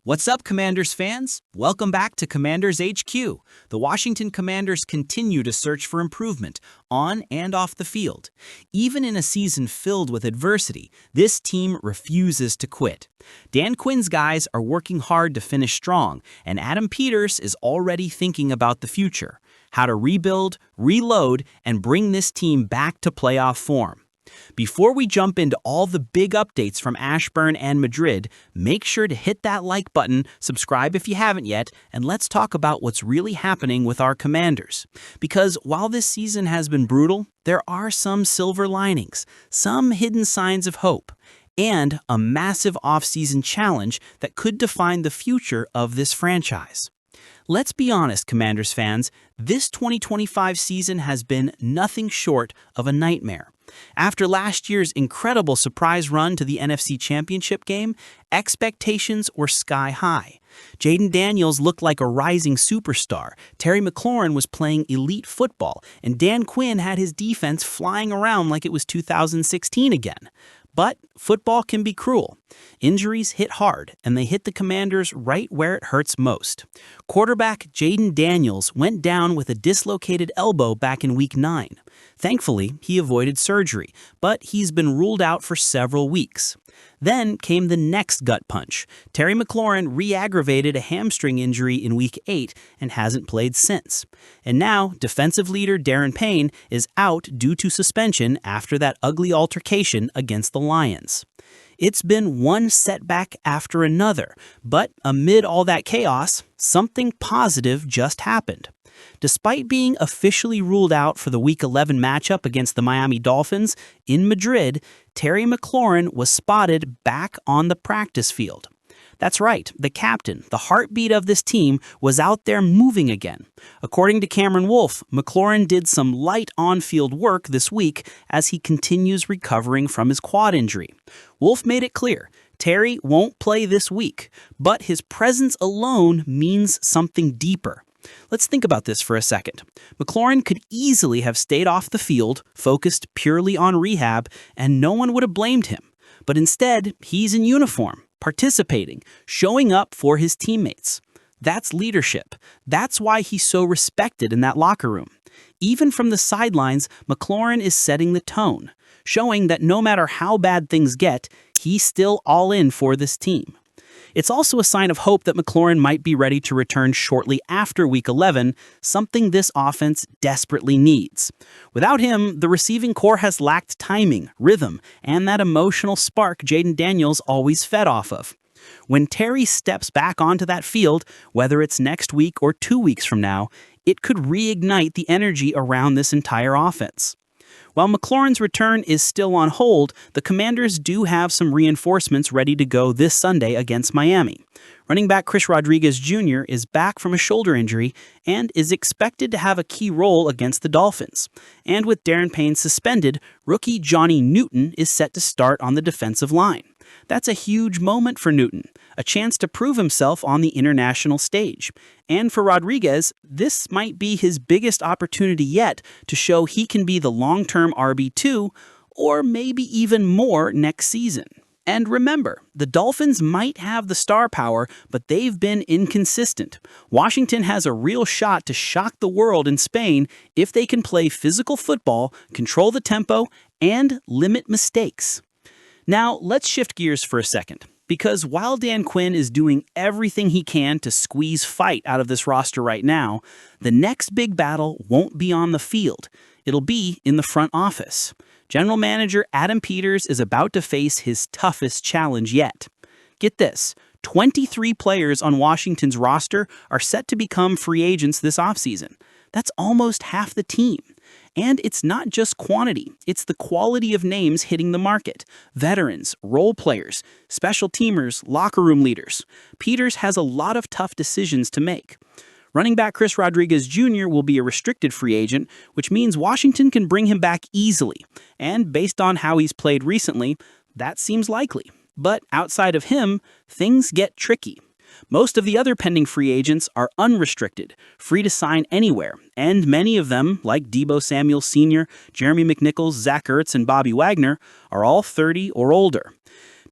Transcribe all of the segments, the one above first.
What's up, Commanders fans? Welcome back to Commanders HQ. The Washington Commanders continue to search for improvement on and off the field. Even in a season filled with adversity, this team refuses to quit. Dan Quinn's guys are working hard to finish strong, and Adam Peters is already thinking about the future, how to rebuild, reload, and bring this team back to playoff form. Before we jump into all the big updates from Ashburn and Madrid, make sure to hit that like button, subscribe if you haven't yet, and let's talk about what's really happening with our Commanders. Because while this season has been brutal, there are some silver linings, some hidden signs of hope, and a massive offseason challenge that could define the future of this franchise. Let's be honest, Commanders fans, this 2025 season has been nothing short of a nightmare. After last year's incredible surprise run to the NFC Championship game, expectations were sky high. Jaden Daniels looked like a rising superstar, Terry McLaurin was playing elite football, and Dan Quinn had his defense flying around like it was 2016 again. But football can be cruel. Injuries hit hard, and they hit the Commanders right where it hurts most. Quarterback Jaden Daniels went down with a dislocated elbow back in Week 9. Thankfully, he avoided surgery, but he's been ruled out for several weeks. Then came the next gut punch. Terry McLaurin re-aggravated a hamstring injury in Week 8 and hasn't played since. And now, defensive leader Darren Payne is out due to suspension after that ugly altercation against the Lions. It's been one setback after another, but amid all that chaos, something positive just happened. Despite being officially ruled out for the Week 11 matchup against the Miami Dolphins in Madrid, Terry McLaurin was spotted back on the practice field. That's right, the captain, the heartbeat of this team, was out there moving again. According to Cameron Wolfe, McLaurin did some light on-field work this week as he continues recovering from his quad injury. Wolfe made it clear, Terry won't play this week, but his presence alone means something deeper. Let's think about this for a second. McLaurin could easily have stayed off the field, focused purely on rehab, and no one would have blamed him. But instead, he's in uniform, participating, showing up for his teammates. That's leadership. That's why he's so respected in that locker room. Even from the sidelines, McLaurin is setting the tone, showing that no matter how bad things get, he's still all in for this team. It's also a sign of hope that McLaurin might be ready to return shortly after Week 11, something this offense desperately needs. Without him, the receiving core has lacked timing, rhythm, and that emotional spark Jaden Daniels always fed off of. When Terry steps back onto that field, whether it's next week or 2 weeks from now, it could reignite the energy around this entire offense. While McLaurin's return is still on hold, the Commanders do have some reinforcements ready to go this Sunday against Miami. Running back Chris Rodriguez Jr. is back from a shoulder injury and is expected to have a key role against the Dolphins. And with Darren Payne suspended, rookie Johnny Newton is set to start on the defensive line. That's a huge moment for Newton, a chance to prove himself on the international stage. And for Rodriguez, this might be his biggest opportunity yet to show he can be the long-term RB2 or maybe even more next season. And remember, the Dolphins might have the star power, but they've been inconsistent. Washington has a real shot to shock the world in Spain if they can play physical football, control the tempo, and limit mistakes. Now, let's shift gears for a second, because while Dan Quinn is doing everything he can to squeeze fight out of this roster right now, the next big battle won't be on the field. It'll be in the front office. General Manager Adam Peters is about to face his toughest challenge yet. Get this, 23 players on Washington's roster are set to become free agents this offseason. That's almost half the team. And it's not just quantity, it's the quality of names hitting the market. Veterans, role players, special teamers, locker room leaders. Peters has a lot of tough decisions to make. Running back Chris Rodriguez Jr. will be a restricted free agent, which means Washington can bring him back easily. And based on how he's played recently, that seems likely. But outside of him, things get tricky. Most of the other pending free agents are unrestricted, free to sign anywhere, and many of them, like Deebo Samuel Sr., Jeremy McNichols, Zach Ertz, and Bobby Wagner, are all 30 or older.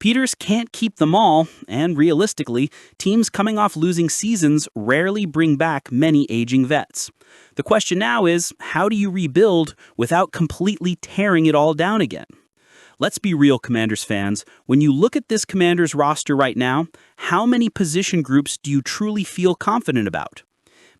Peters can't keep them all, and realistically, teams coming off losing seasons rarely bring back many aging vets. The question now is, how do you rebuild without completely tearing it all down again? Let's be real, Commanders fans. When you look at this Commanders roster right now, how many position groups do you truly feel confident about?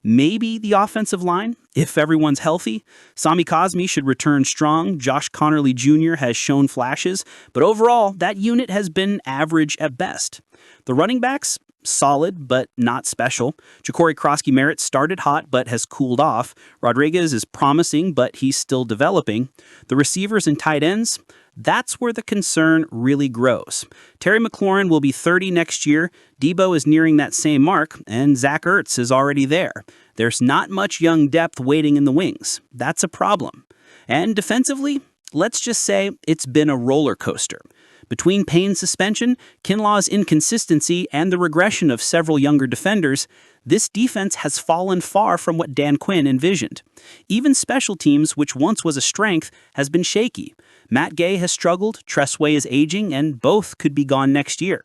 Maybe the offensive line, if everyone's healthy. Sami Cosmi should return strong. Josh Connerly Jr. has shown flashes, but overall, that unit has been average at best. The running backs, solid, but not special. Ja'Cory Krosky-Merritt started hot, but has cooled off. Rodriguez is promising, but he's still developing. The receivers and tight ends, that's where the concern really grows. Terry McLaurin will be 30 next year, Debo is nearing that same mark, and Zach Ertz is already there. There's not much young depth waiting in the wings. That's a problem. And defensively, let's just say it's been a roller coaster. Between Payne's suspension, Kinlaw's inconsistency, and the regression of several younger defenders, this defense has fallen far from what Dan Quinn envisioned. Even special teams, which once was a strength, has been shaky. Matt Gay has struggled, Tressway is aging, and both could be gone next year.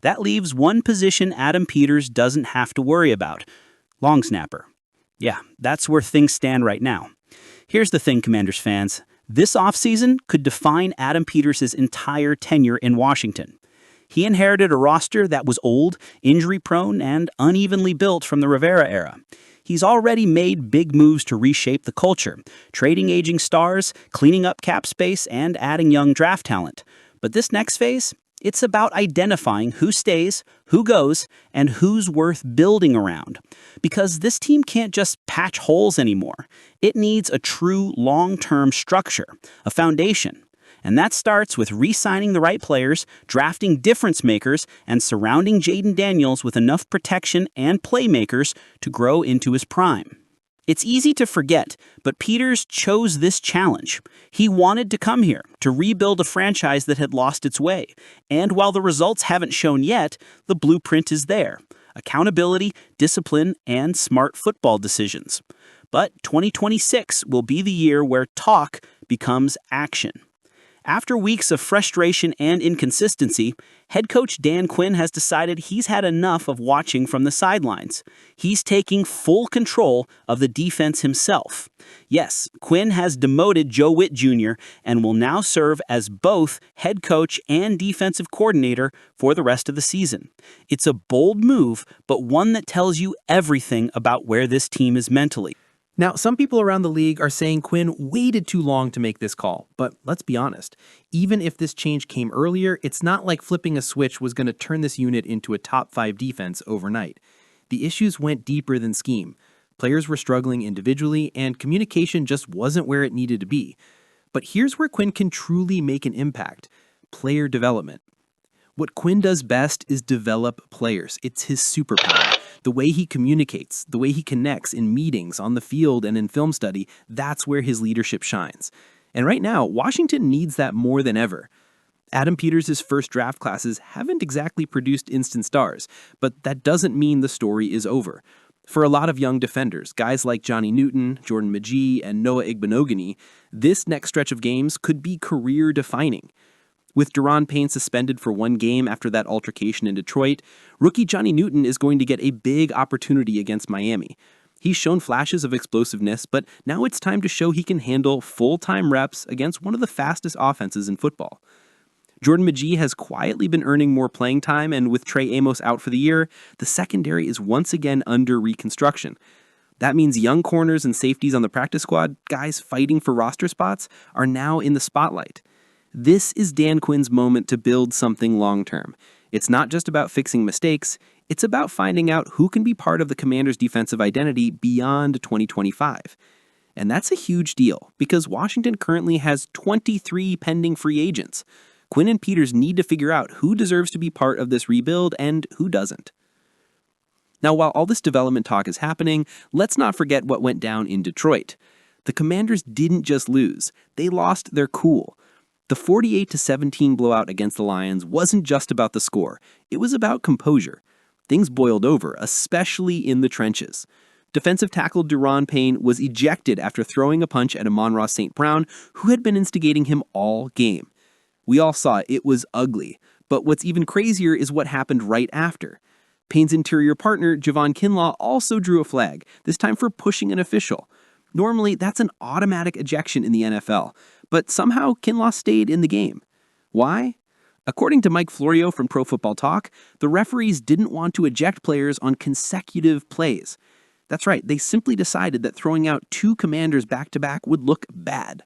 That leaves one position Adam Peters doesn't have to worry about: long snapper. Yeah, that's where things stand right now. Here's the thing, Commanders fans. This offseason could define Adam Peters' entire tenure in Washington. He inherited a roster that was old, injury-prone, and unevenly built from the Rivera era. He's already made big moves to reshape the culture, trading aging stars, cleaning up cap space, and adding young draft talent. But this next phase, it's about identifying who stays, who goes, and who's worth building around. Because this team can't just patch holes anymore. It needs a true long-term structure, a foundation. And that starts with re-signing the right players, drafting difference makers, and surrounding Jaden Daniels with enough protection and playmakers to grow into his prime. It's easy to forget, but Peters chose this challenge. He wanted to come here to rebuild a franchise that had lost its way. And while the results haven't shown yet, the blueprint is there: accountability, discipline, and smart football decisions. But 2026 will be the year where talk becomes action. After weeks of frustration and inconsistency, head coach Dan Quinn has decided he's had enough of watching from the sidelines. He's taking full control of the defense himself. Yes, Quinn has demoted Joe Witt Jr. and will now serve as both head coach and defensive coordinator for the rest of the season. It's a bold move, but one that tells you everything about where this team is mentally. Now, some people around the league are saying Quinn waited too long to make this call, but let's be honest. Even if this change came earlier, it's not like flipping a switch was going to turn this unit into a top 5 defense overnight. The issues went deeper than scheme. Players were struggling individually, and communication just wasn't where it needed to be. But here's where Quinn can truly make an impact: player development. What Quinn does best is develop players. It's his superpower. The way he communicates, the way he connects in meetings, on the field, and in film study, that's where his leadership shines. And right now, Washington needs that more than ever. Adam Peters' first draft classes haven't exactly produced instant stars, but that doesn't mean the story is over. For a lot of young defenders, guys like Johnny Newton, Jordan Magee, and Noah Igbenogany, this next stretch of games could be career-defining. With Daron Payne suspended for 1 game after that altercation in Detroit, rookie Johnny Newton is going to get a big opportunity against Miami. He's shown flashes of explosiveness, but now it's time to show he can handle full-time reps against one of the fastest offenses in football. Jordan Magee has quietly been earning more playing time, and with Trey Amos out for the year, the secondary is once again under reconstruction. That means young corners and safeties on the practice squad, guys fighting for roster spots, are now in the spotlight. This is Dan Quinn's moment to build something long-term. It's not just about fixing mistakes, it's about finding out who can be part of the Commanders' defensive identity beyond 2025. And that's a huge deal, because Washington currently has 23 pending free agents. Quinn and Peters need to figure out who deserves to be part of this rebuild and who doesn't. Now, while all this development talk is happening, let's not forget what went down in Detroit. The Commanders didn't just lose, they lost their cool. The 48-17 blowout against the Lions wasn't just about the score, it was about composure. Things boiled over, especially in the trenches. Defensive tackle Daron Payne was ejected after throwing a punch at Amon-Ra St. Brown, who had been instigating him all game. We all saw it was ugly, But what's even crazier is what happened right after. Payne's interior partner, Javon Kinlaw, also drew a flag, this time for pushing an official. Normally, that's an automatic ejection in the NFL, but somehow Kinlaw stayed in the game. Why? According to Mike Florio from Pro Football Talk, the referees didn't want to eject players on consecutive plays. That's right, they simply decided that throwing out 2 Commanders back-to-back would look bad.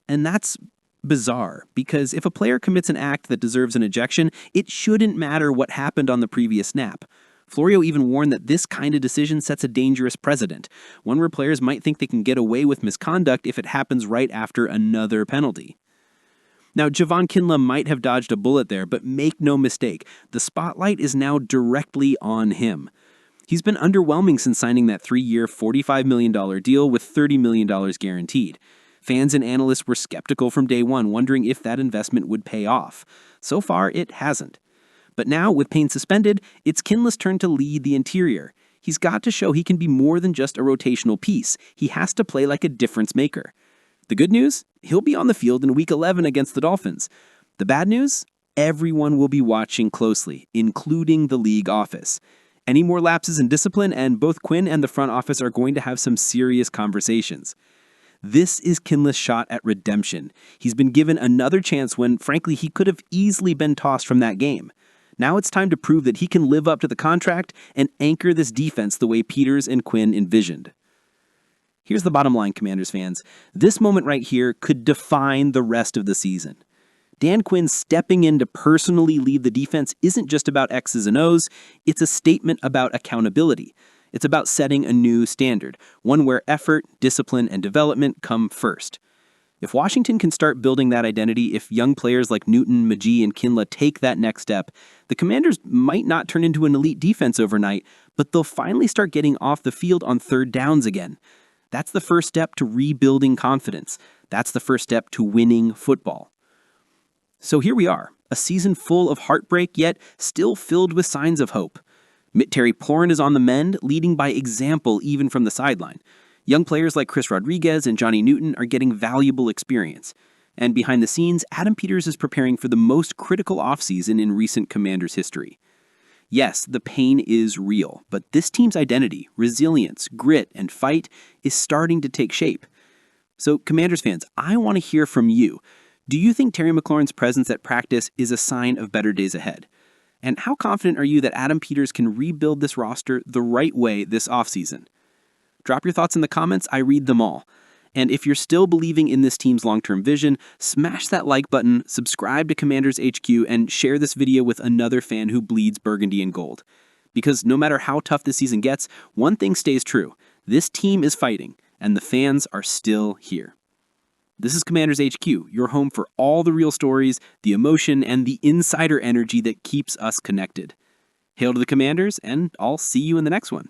And that's bizarre, because if a player commits an act that deserves an ejection, it shouldn't matter what happened on the previous snap. Florio even warned that this kind of decision sets a dangerous precedent, one where players might think they can get away with misconduct if it happens right after another penalty. Now, Javon Kinlaw might have dodged a bullet there, but make no mistake, the spotlight is now directly on him. He's been underwhelming since signing that 3-year, $45 million deal with $30 million guaranteed. Fans and analysts were skeptical from day one, wondering if that investment would pay off. So far, it hasn't. But now, with Payne suspended, it's Kinlaw's turn to lead the interior. He's got to show he can be more than just a rotational piece. He has to play like a difference maker. The good news? He'll be on the field in Week 11 against the Dolphins. The bad news? Everyone will be watching closely, including the league office. Any more lapses in discipline, and both Quinn and the front office are going to have some serious conversations. This is Kinlaw's shot at redemption. He's been given another chance when, frankly, he could have easily been tossed from that game. Now it's time to prove that he can live up to the contract and anchor this defense the way Peters and Quinn envisioned. Here's the bottom line, Commanders fans. This moment right here could define the rest of the season. Dan Quinn stepping in to personally lead the defense isn't just about X's and O's, it's a statement about accountability. It's about setting a new standard, one where effort, discipline, and development come first. If Washington can start building that identity, if young players like Newton, McGee, and Kinlaw take that next step, the Commanders might not turn into an elite defense overnight, but they'll finally start getting off the field on third downs again. That's the first step to rebuilding confidence. That's the first step to winning football. So here we are, a season full of heartbreak, yet still filled with signs of hope. Terry Porn is on the mend, leading by example even from the sideline. Young players like Chris Rodriguez and Johnny Newton are getting valuable experience. And behind the scenes, Adam Peters is preparing for the most critical offseason in recent Commanders history. Yes, the pain is real, but this team's identity, resilience, grit, and fight is starting to take shape. So, Commanders fans, I want to hear from you. Do you think Terry McLaurin's presence at practice is a sign of better days ahead? And how confident are you that Adam Peters can rebuild this roster the right way this offseason? Drop your thoughts in the comments, I read them all. And if you're still believing in this team's long-term vision, smash that like button, subscribe to Commanders HQ, and share this video with another fan who bleeds burgundy and gold. Because no matter how tough this season gets, one thing stays true. This team is fighting, and the fans are still here. This is Commanders HQ, your home for all the real stories, the emotion, and the insider energy that keeps us connected. Hail to the Commanders, and I'll see you in the next one.